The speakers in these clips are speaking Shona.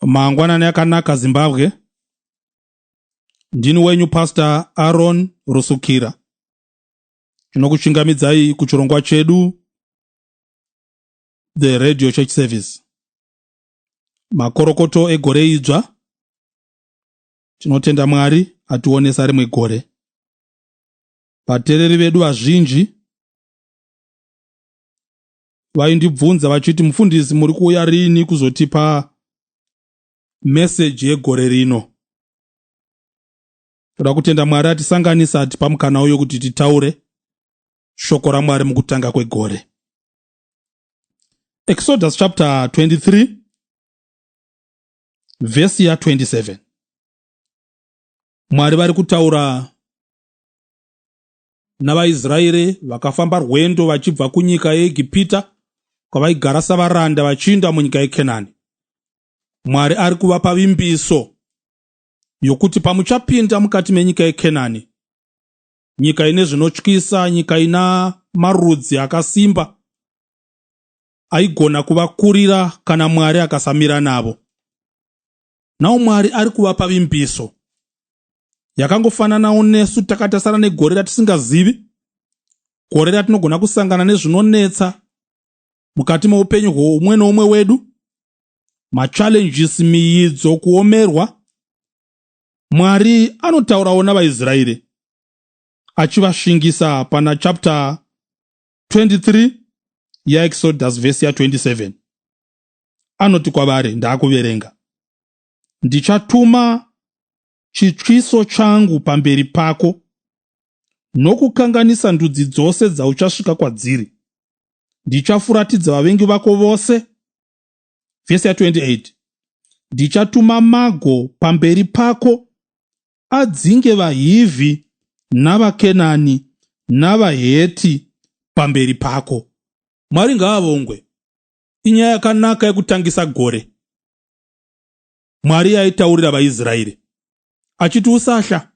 Mangwanani akanaka Zimbabwe. Ndini wenyu Pastor Aaron Rusukira. Tinokuchingamidzai kuchirongwa chedu The Radio Church Service. Makorokoto egore idzva. Tinotenda Mwari ationesa rimwe gore. Vatereri vedu vazhinji vaindibvunza vachiti, mufundisi, muri kuuya rini kuzotipa message yegore rino? Toda kutenda Mwari atisanganisa atipa mukana uyo kuti titaure shoko raMwari mukutanga kwegore. Exodus chapter 23 verse ya 27. Mwari vari kutaura navaIsraeri vakafamba rwendo vachibva kunyika yeIgipita kwavaigara savaranda vachiinda munyika yeKenani. Mwari ari kuvapa vimbiso yokuti pamuchapinda mukati menyika yeKenani, nyika ine zvinotyisa, nyika ina marudzi akasimba aigona kuvakurira kana Mwari akasamira navo. Nawo Mwari ari kuvapa vimbiso yakangofananawo nesu takatasara negore ratisingazivi, gore ratinogona kusangana nezvinonetsa mukati meupenyu hwoumwe noumwe wedu, machallenges, miidzo, kuomerwa. Mwari anotaurawo navaIsraeri achivashingisa pana chapter 23 yaExodus verse ya 27. Anoti kwavari, ndaakuverenga: ndichatuma chitsviso changu pamberi pako nokukanganisa ndudzi dzose dzauchasvika kwadziri. Ndichafuratidza vavengi vako vose. Verse ya 28. Ndichatuma mago pamberi pako adzinge vaHivhi navaKenani navaHeti pamberi pako. Mwari ngaavongwe. Inyaya yakanaka yekutangisa gore. Mwari aitaurira vaIsraeri achiti, usahla,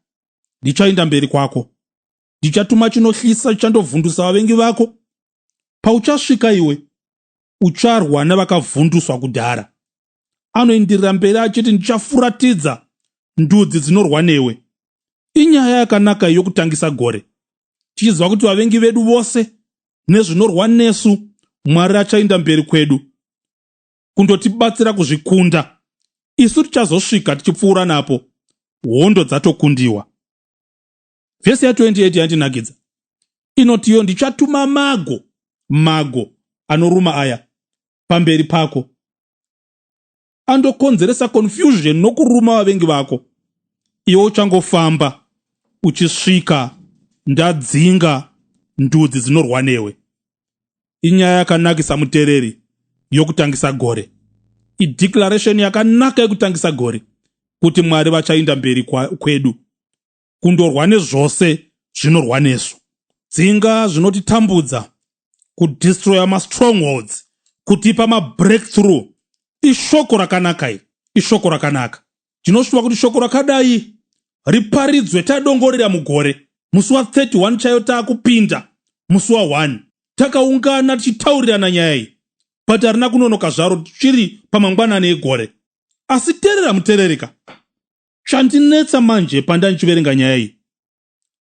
ndichaenda mberi kwako. Ndichatuma chinohlisa chichandovhundusa vavengi vako. Pauchasvika iwe, ucharwa nevakavhunduswa kudhara. Anoendirira mberi achiti, ndichafuratidza ndudzi dzinorwa newe. Inyaya yakanaka yokutangisa gore, tichiziva kuti vavengi vedu vose nezvinorwa nesu, Mwari achaenda mberi kwedu kundotibatsira kuzvikunda. Isu tichazosvika tichipfuura napo, hondo dzatokundiwa. Vhesi ya 28 yandinakidza inotiyo, ndichatuma mago anoruma aya pamberi pako andokonzeresa confusion nokuruma vavengi vako. Iwe uchangofamba uchisvika ndadzinga ndudzi dzinorwa newe. Inyaya yakanakisa mutereri yokutangisa gore. Ideclaration yakanaka yekutangisa gore kuti Mwari vachaenda mberi kwedu kundorwa nezvose zvinorwa nesu, dzinga zvinotitambudza, kudestroya mastrongholds, kutipa mabreakthrough. Ishoko rakanaka iri, ishoko rakanaka. Tinoshuva kuti shoko rakadai riparidzwe tadongorera mugore. Musi wa31 chaiyo taakupinda, musi wa1 takaungana tichitaurirana nyaya iyi, but harina kunonoka zvaro tichiri pamangwanani egore. Asi terera mutererika, chandinetsa manje pandandichiverenga nyaya iyi,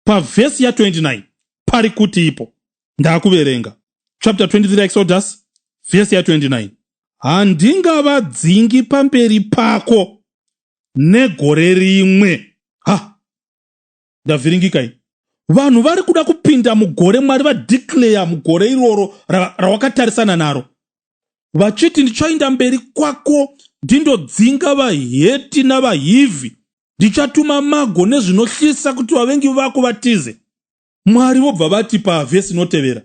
pavhesi ya 29 pari kuti ipo. Ndaakuverenga chapter 23 Exodus vhesi ya 29. Handingavadzingi pamberi pako negore rimwe. Ndavhiringikai. Vanhu vari kuda kupinda mugore Mwari vadeclare mugore iroro rawakatarisana naro, vachiti, ndichaenda mberi kwako ndindodzinga vaHeti navaHivhi, ndichatuma mago nezvinohlisa kuti vavengi vako vatize. Mwari vobva vati pavhesi inotevera,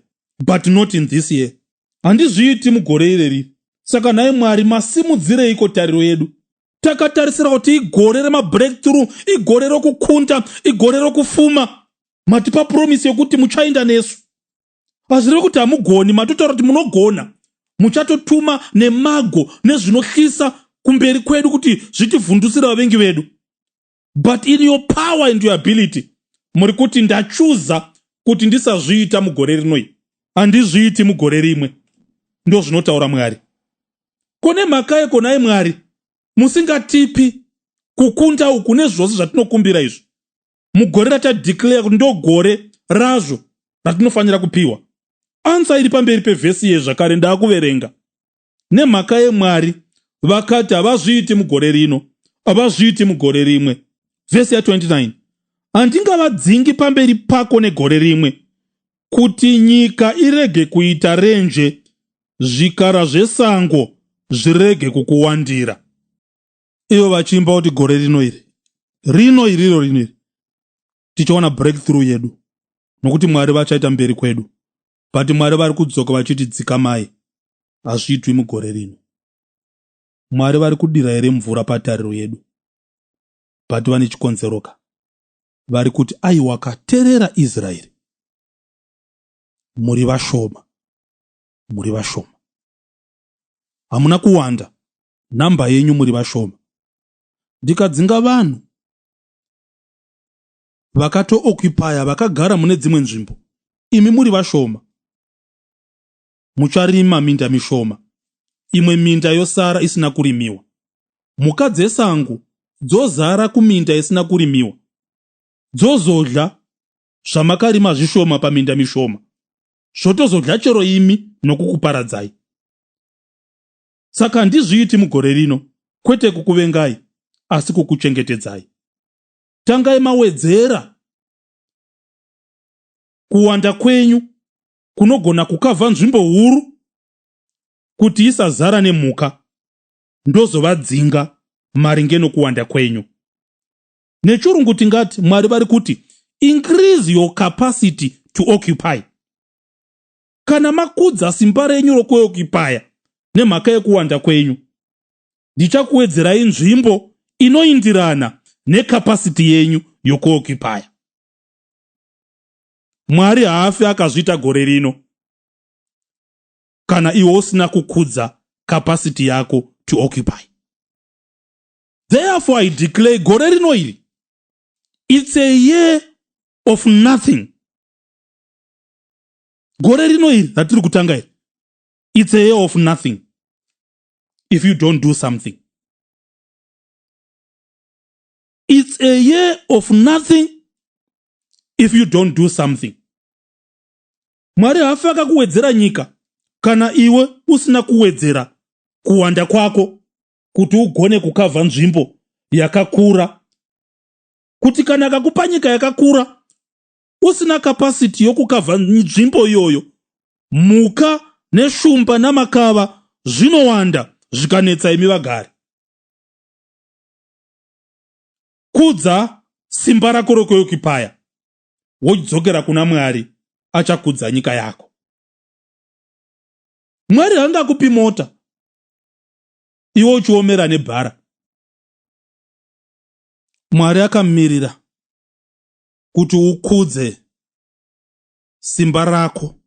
but not in this year. Handizviiti mugore ireri. Saka naye Mwari, masimudzireiko tariro yedu? Takatarisira kuti igore remabreakthrough, igore rokukunda, igore rokufuma. Matipa promise yokuti muchaenda nesu. Hazvirevi kuti hamugoni, matotaura kuti munogona. Muchatotuma nemago nezvinohlisa kumberi kwedu kuti zvitivhundusira vavengi vedu. But in your power and your ability, muri kuti ndachuza kuti ndisazviita mugore rinoi. Handizviiti mugore rimwe. Ndo zvinotaura Mwari. Kone mhaka yeko naye Mwari, musingatipi kukunda uku nezvose zvatinokumbira izvi. Mugore ratadeclare kuti ndo gore razvo ratinofanira kupiwa. Ansa iri pamberi pevhesi yezvakare ndaakuverenga. Nemhaka yeMwari vakati havazviiti mugore rino, havazviiti mugore rimwe. Vhesi ya29. Handingavadzingi pamberi pako negore rimwe, kuti nyika irege kuita renje, zvikara zvesango zvirege kukuwandira. Ivo vachimba kuti gore rino iri tichaona breakthrough yedu, nokuti Mwari vachaita mberi kwedu. But Mwari vari kudzoka vachiti dzikamai, hazviitwi mugore rino. Mwari vari kudira here mvura patariro yedu, but vane chikonzeroka. Vari kuti aiwa katerera Israeri, muri vashoma, muri vashoma. Hamuna kuwanda, namba yenyu muri vashoma. Ndikadzinga vanhu vakato-occupya, vakagara mune dzimwe nzvimbo, imi muri vashoma. Mucharima minda mishoma, imwe minda yosara isina kurimiwa. Mhuka dzesango dzozara kuminda isina kurimiwa, dzozodla zvamakarima zvishoma paminda mishoma, zvotozodla chero imi nokukuparadzai. Saka handizviiti mugore rino, kwete kukuvengai, asi kukuchengetedzai. Tangai mawedzera kuwanda kwenyu kunogona kukavha nzvimbo huru kuti isazara nemhuka, ndozovadzinga maringe nokuwanda kwenyu. Nechirungu tingati Mwari vari kuti increase your capacity to occupy. Kana makudza simba renyu rokuoccupya nemhaka yekuwanda kwenyu, ndichakuwedzerai nzvimbo inoindirana nekapasiti yenyu yokuoccupy. Mwari haafi akazviita gore rino kana iwe usina kukudza kapasiti yako to occupy. Therefore I declare gore rino iri, it's a year of nothing. Gore rino iri ratiri kutanga iri, it's a year of nothing if you don't do something. It's a year of nothing if you don't do something. Mwari haafi akakuwedzera nyika kana iwe usina kuwedzera kuwanda kwako kuti ugone kukavha nzvimbo yakakura. Kuti kana akakupa nyika yakakura usina kapasiti yokukavha nzvimbo iyoyo, mhuka neshumba namakava zvinowanda zvikanetsa imi vagari. Kudza simba rako rokuoccupy, wodzokera kuna Mwari, achakudza nyika yako. Mwari haangakupi mota iwe uchiomera nebhara. Mwari akamirira kuti ukudze simba rako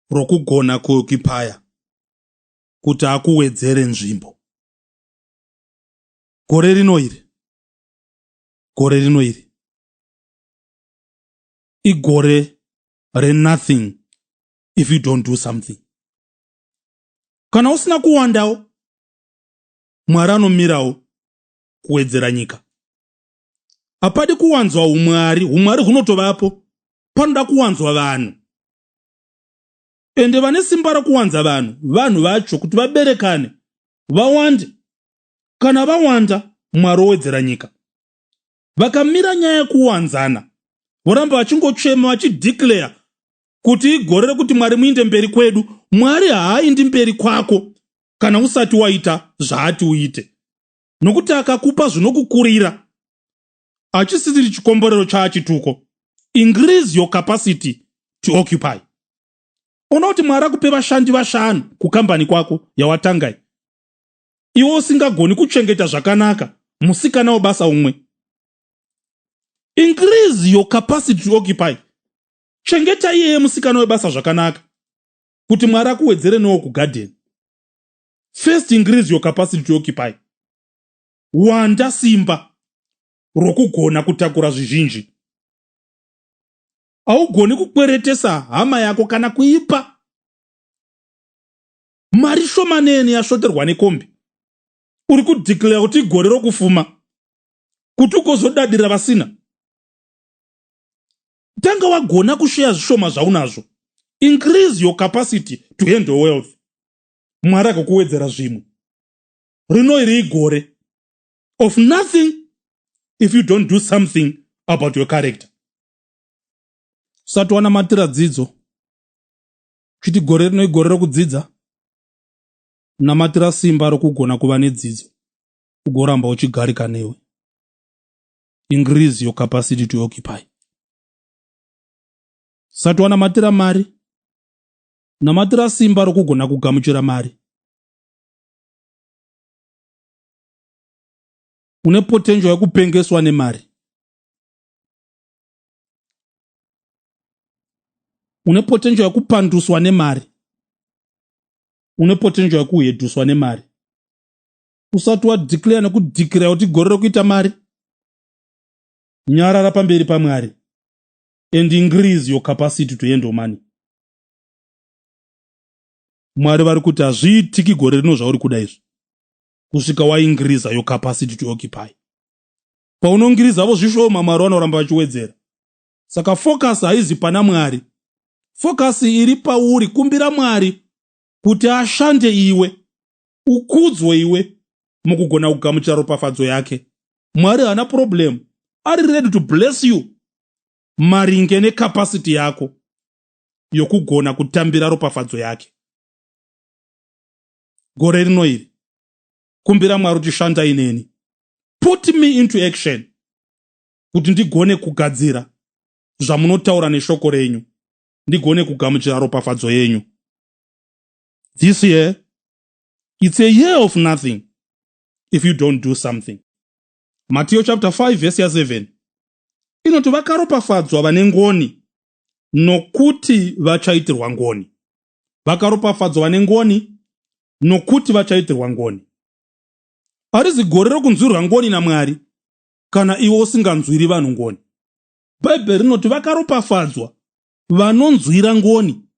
rokugona kuoccupy, kuti akuwedzere nzvimbo. Gore rino iri igore re-nothing if you don't do something. Kana usina kuwandawo, Mwari anomirawo kuwedzera nyika. Hapadi kuwanzwa umwari hunotovapo, panoda kuwanzwa vanhu. Ende vane simba rokuwanza vanhu vacho kuti vaberekane, vawande. Kana vawanda, Mwari owedzera nyika. Vakamira nyaya yekuwanzana, voramba vachingochema vachideclare kuti igore rekuti Mwari muinde mberi kwedu. Mwari haaindi mberi kwako kana usati waita zvaati uite, nokuti akakupa zvinokukurira. Hachisisiri chikomborero chaachituko. Increase your capacity to occupy. Ona kuti Mwari akupe vashandi 5 kukambani kwako yawatangai, iwe usingagoni kuchengeta zvakanaka musikana webasa umwe. Increase your capacity to occupy. Chengeta iyeye musikana webasa zvakanaka, kuti Mwari akuwedzere newo kugarden. First, increase your capacity to occupy. Wanda simba rokugona kutakura zvizhinji. Haugoni kukweretesa hama yako kana kuipa mari shomanene yashoterwa nekombi. uri kudeclare kuti igore rokufuma, kuti ukozodadira vasina. Tanga wagona kusheya zvishoma zvaunazvo. Increase your capacity to handle wealth. Mwari akakuwedzera zvimwe. Rino iri igore of nothing if you don't do something about your character. Usati wanamatira dzidzo kuti gore rino igore rokudzidza, namatira simba rokugona kuva nedzidzo, ugoramba uchigarika newe. Increase your capacity to occupy. Usati wanamatira mari, namatira simba rokugona kugamuchira mari. Une potential yekupengeswa nemari. Une potential yekupanduswa nemari. Une potential yekuhedhuswa nemari. Usati wadeclare nekudeclare kuti gore rokuita mari, nyarara pamberi paMwari and increase your capacity to handle money. Mwari vari kuti hazviitiki gore rino zvauri kuda izvi kusvika waingiriza your capacity to occupy. Paunongirizavo zvishoma, Mwari vanoramba vachiwedzera. Saka focus haizi pana Mwari. Focus iri pauri. Kumbira Mwari kuti ashande iwe, ukudzwe iwe mukugona kugamuchira ropafadzo yake. Mwari hana problem, ari ready to bless you maringe necapacity yako yokugona kutambira ropafadzo yake. Gore rino iri, kumbira Mwari kuti shanda ineni. Put me into action kuti ndigone kugadzira zvamunotaura neshoko renyu, ndigone kugamuchira ropafadzo yenyu. This year, it's a year of nothing if you don't do something. Matthew chapter 5 verse 7. Inoti vakaropafadzwa vane ngoni, nokuti vachaitirwa ngoni. Vakaropafadzwa vane ngoni, nokuti vachaitirwa ngoni. Harizi gore rokunzwirwa ngoni naMwari kana iwe usinganzwiri vanhu ngoni. Bhaibheri rinoti vakaropafadzwa vanonzwira ngoni,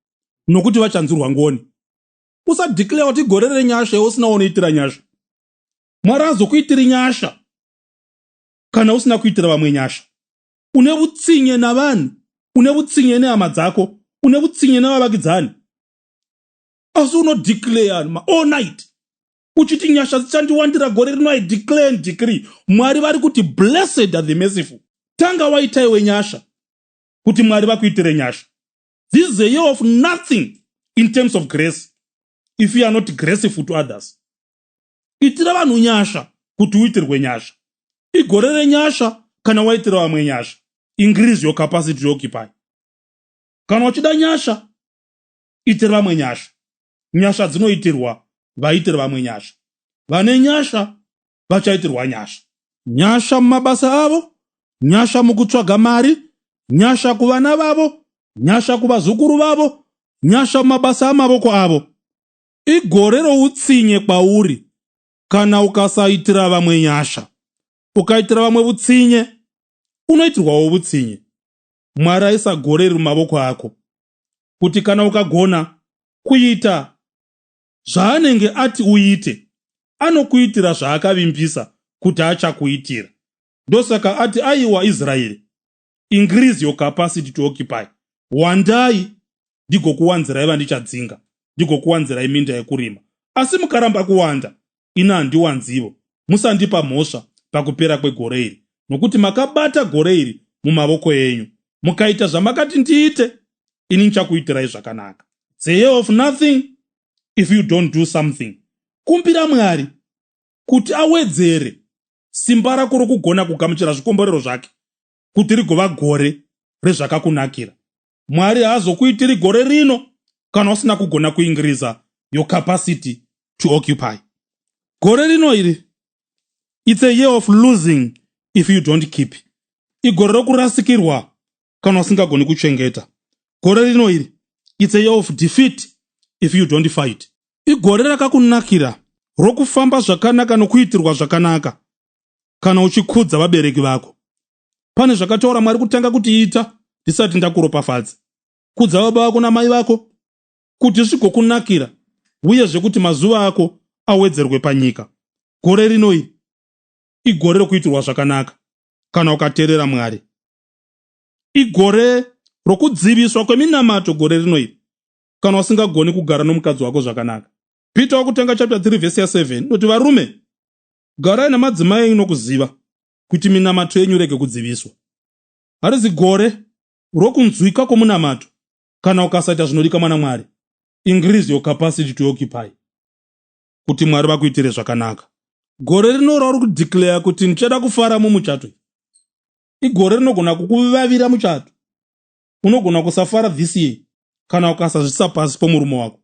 nokuti vachanzwirwa ngoni. Usadeclare kuti gore renyasha iwe usina unoitira nyasha. Mwari hazokuitiri nyasha kana usina kuitira vamwe nyasha. Une utsinye navanhu, une utsinye nehama dzako, une utsinye nevavakidzani. Asi unodeclare all night uchiti nyasha dzichandiwandira gore rino. I declare and decree. Mwari vari kuti blessed are the merciful. Tanga waita iwe nyasha kuti Mwari vakuitire nyasha. This is a year of nothing in terms of grace if you are not graceful to others. Itira vanhu nyasha kuti uitirwe nyasha. Igore renyasha kana waitira vamwe nyasha. Increase your capacity to occupy. Kana uchida nyasha, itira vamwe nyasha. Nyasha dzinoitirwa vaitira vamwe nyasha. Vane nyasha vachaitirwa nyasha. Nyasha mumabasa avo, nyasha mukutsvaga mari, nyasha kuvana vavo, nyasha kuvazukuru vavo, nyasha mumabasa amavoko avo. Igore routsinye kwauri kana ukasaitira vamwe nyasha. Ukaitira vamwe utsinye, unoitirwawo utsinye. Mwari aisa gore riri mumavoko ako kuti kana ukagona kuita zvaanenge ati uite, anokuitira zvaakavimbisa kuti achakuitira. Ndosaka ati, aiwa Israeri, increase your capacity to occupy. Wandai ndigokuwanzirai vandichadzinga, ndigokuwanzirai minda yekurima. Asi mukaramba kuwanda, ina handiwanzivo. Musandipa mhosva pakupera kwegore iri, nokuti makabata gore iri mumavoko enyu. Mukaita zvamakati ndiite, ini ndichakuitirai zvakanaka. It's a year of nothing if you don't do something. Kumbira Mwari kuti awedzere simba rako rokugona kugamuchira zvikomborero zvake, kuti rigova gore rezvakakunakira. Mwari haazokuitiri gore rino kana usina kugona kuingiriza your capacity to occupy. Gore rino iri, it's a year of losing if you don't keep. Igore rokurasikirwa kana usingagoni kuchengeta. Gore rino iri, it's a year of defeat if you don't fight. Igore rakakunakira rokufamba zvakanaka nokuitirwa zvakanaka kana uchikudza vabereki vako. Pane zvakataura Mwari kutanga kuti ita ndisati ndakuropafadza. Kudza baba vako namai vako kuti zvigokunakira, uyezve kuti mazuva ako awedzerwe panyika. Gore rino iri igore rokuitirwa zvakanaka kana ukateerera Mwari. Igore rokudziviswa kweminamato gore rino iri kana usingagoni kugara nomukadzi wako zvakanaka. Peter wakutanga chapter 3 verse 7 inoti, varume, garai namadzimai nokuziva kuti minamato yenyu rege kudziviswa. Harizi gore rokunzwika kwomunamato kana ukasaita zvinodika mwana Mwari. Increase your capacity to occupy, kuti Mwari vakuitire zvakanaka. Gore rinorwa uri kudeclare kuti ndichada kufara mumuchato. Igore rinogona kukuvavira muchato. Unogona kusafara this year kana ukasazvisa pasi pomurume wako.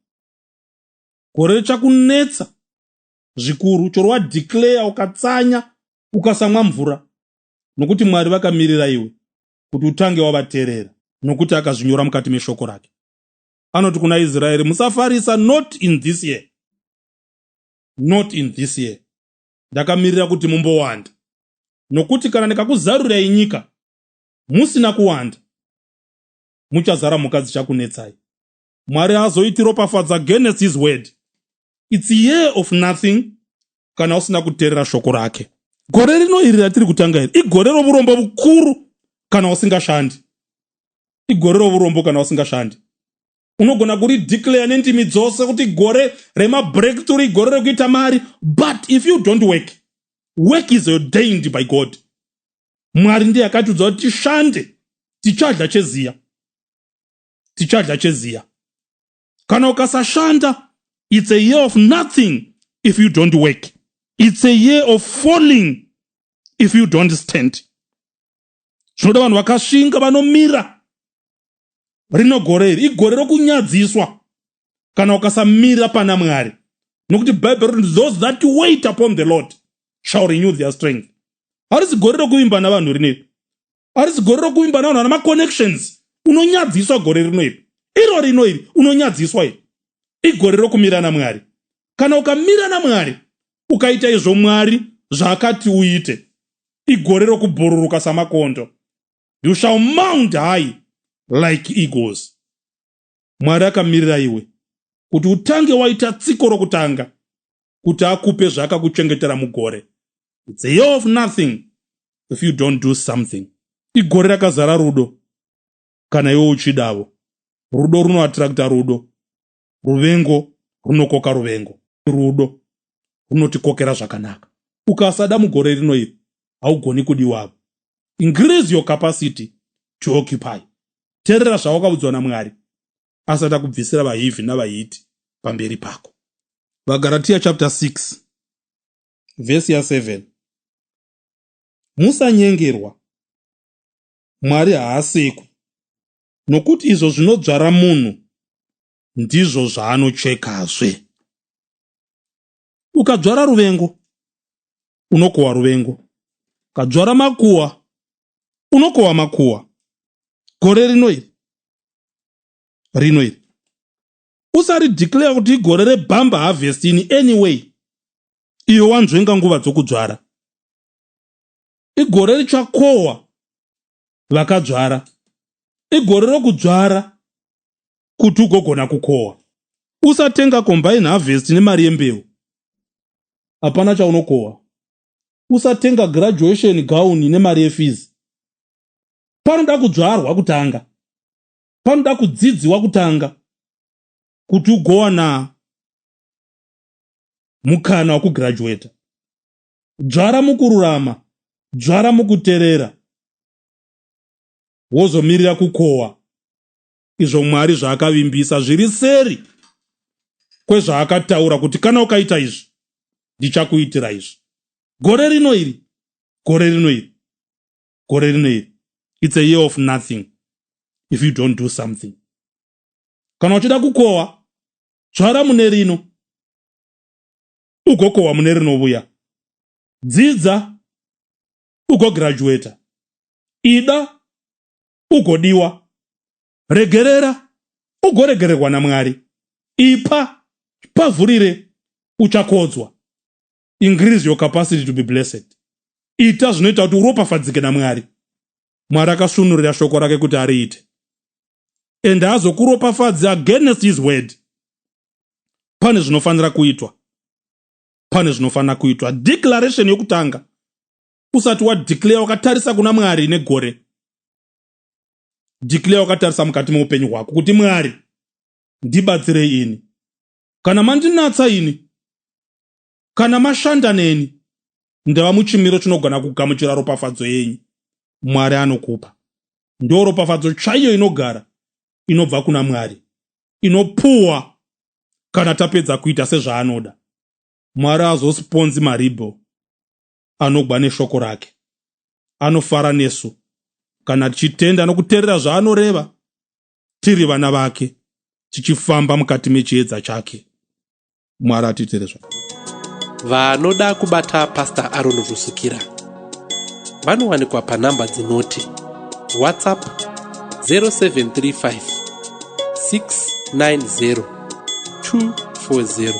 Gore richakunetsa zvikuru chero wadeclare ukatsanya ukasamwa mvura, nokuti Mwari vakamirira iwe kuti utange wavateerera, nokuti akazvinyora mukati meshoko rake. Anoti kuna Israeri, musafarisa, not in this year. Not in this year. Ndakamirira kuti mumbowanda, nokuti kana ndikakuzarurirai nyika musina kuwanda, muchazara mhuka dzichakunetsai. Mwari hazoiti ropafadza against his word. It's a year of nothing kana usina kuteerera shoko rake. Gore rino iri ratiri kutanga iri igore rourombo bukuru kana usingashandi. Igore rourombo kana usingashandi. Unogona kuri declare nendimi dzose kuti gore rema breakthrough, igore rekuita mari, but if you don't work, work is ordained by God. Mwari ndiye akatiudza kuti tishande, tichadya cheziya. Tichadya cheziya. Kana ukasashanda, it's a year of nothing if you don't work. It's a year of falling if you don't stand. Zvinoda vanhu vakashinga vanomira. Rino gore iri igore rokunyadziswa kana ukasamira pana Mwari. Nokuti Bible, those that wait upon the Lord shall renew their strength. Harisi gore rokuimba navanhu rineri. Harisi gore rokuimba navanhu vana connections. Unonyadziswa gore rino iri. Iro rino iri unonyadziswa iri. Igore rokumira naMwari. Kana ukamira naMwari ukaita izvo Mwari zvaakati uite, igore rokubhururuka samakondo. You shall mount high like eagles. Mwari akamirira iwe kuti utange waita tsiko rokutanga, kuti akupe zvaakakuchengetera mugore. It's a year of nothing if you don't do something. Igore rakazara rudo kana iwe uchidavo. Rudo runoattracta rudo. Ruvengo runokoka ruvengo. Rudo runotikokera zvakanaka. Ukasada mugore rino iri haugoni kudiwapo. Increase your capacity to occupy. Teerera zvawakaudzwa naMwari asati akubvisira vahivhi navahiti pamberi pako. VaGaratia chapter 6 verse 7. Musanyengerwa, Mwari haasekwi, nokuti izvo zvinodzvara munhu ndizvo zvaanochekazve. Ukadzvara ruvengo unokohwa ruvengo, ukadzvara makuhwa unokohwa makuhwa. Gore rino iri usarideclare kuti igore rebamba harvest in any way. Iyo wanzvenga nguva dzokudzvara. Igore richakohwa vakadzvara. Igore rokudzvara kuti ugogona kukohwa. Usatenga combine harvest nemari yembeu, hapana chaunokohwa. Usatenga graduation gown nemari yefees. Panoda kudzvarwa kutanga, panoda kudzidziwa kutanga, kuti ugowana mukana wekugraduate. Dzvara mukururama, dzvara mukuteerera, wozomirira kukohwa izvo Mwari zvaakavimbisa zviri seri kwezvaakataura kuti kana ukaita izvi ndichakuitira izvi. Gore rino iri, gore rino iri, gore rino iri. It's a year of nothing if you don't do something. Kana uchida kukohwa, dzvara mune rino, ugokohwa mune rinovouya. Dzidza, ugograduata. Ida, ugodiwa. Regerera, ugoregererwa naMwari. Ipa, pavhurire, uchakodzwa. Increase your capacity to be blessed. Ita zvinoita kuti uropafadzike naMwari. Mwari akasunurira shoko rake kuti ariite. Ende hazokuropafadza against his word. Pane zvinofanira kuitwa. pane zvinofanira kuitwa. Declaration yokutanga, usati wadeclare wakatarisa kuna Mwari negore, declare wakatarisa mukati meupenyu hwako kuti Mwari, ndibatsirei ini. Kana mandinatsa ini, kana mashanda neni, ndava muchimiro chinogona kugamuchira ropafadzo yenyu. Mwari anokupa. Ndo ropafadzo chaiyo inogara, inobva kuna Mwari, inopuwa kana tapedza kuita sezvaanoda. Mwari hazosponzi maribho, anogwa neshoko rake. Anofara nesu kana tichitenda nokuteerera zvaanoreva, tiri vana vake, tichifamba mukati mechiedza chake. Mwari atiitere zvakanaka. Vanoda kubata Pastor Aaron Rusukira vanowanikwa panhamba dzinoti WhatsApp 0735 690 240.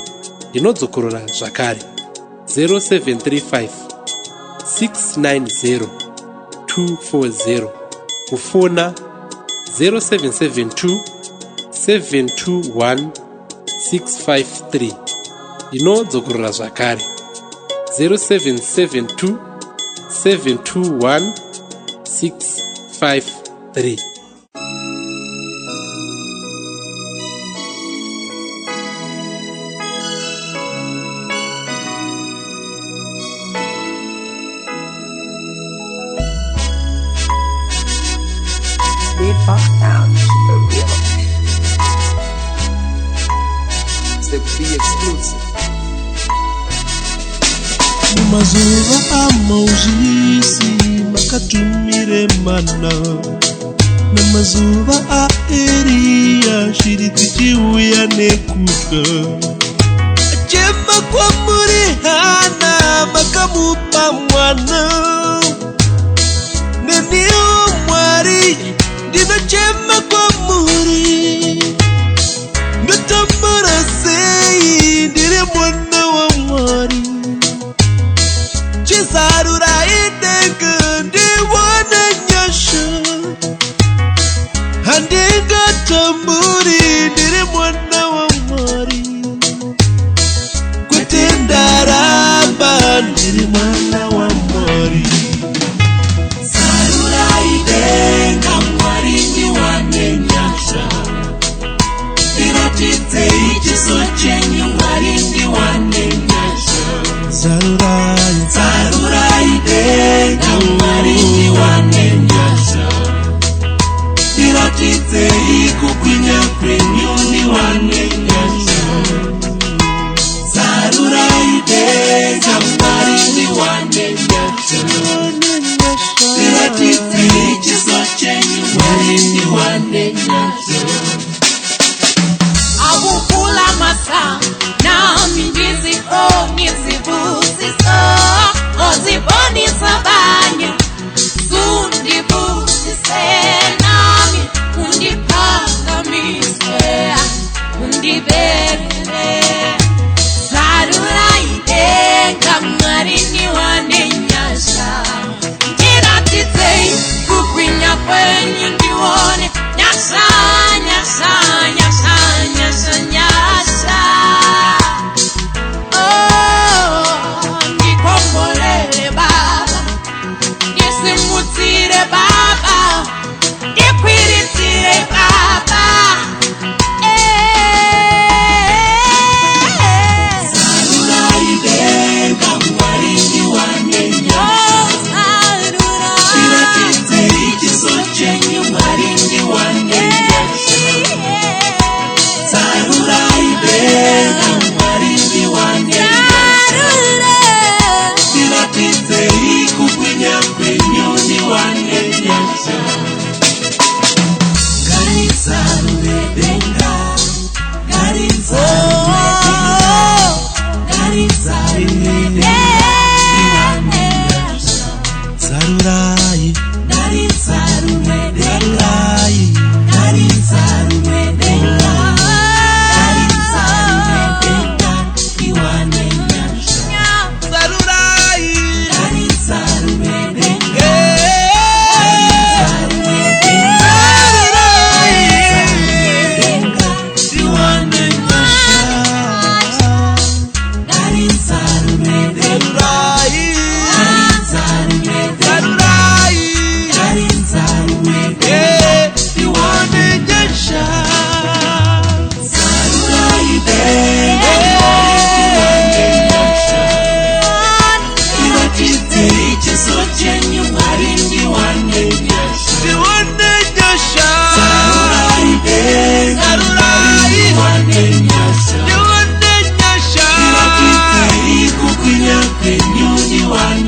Ndinodzokorora zvakare 0735 690 240. Kufona 0772 721 653. Ndinodzokorora zvakare 0772 721 653. Mazuva amauzvisi makatumire mana, namazuva aEriya shiri dzichiuya nekudya. Achema kwamuri Hana makamupa mwana, neniwo Mwari ndinochema kwamuri. Ndatambura sei ndiri mwana wa Mwari, chizarura idenga ndiwana nyasha. Handingatamburi ndiri mwana wa Mwari, kwete ndaramba ndiri mwana wa Mwari. Zarura idenga Mwari ndiwane nyasha, ndiratidze chiso chenyu Mwari ndiwane nyasha. Zarura idenga Mwari ndiwane nyasha, ndiratidze kugwinya kwenyu ndiwane nyasha. Zarura idenga Mwari ndiwane nyasha, ndiratidze chiso chenyu Mwari ndiwane nyasha. Awukula masa nami ndizibusisa, ozibonisa abanye zundibusise nami undiphakamise. wanu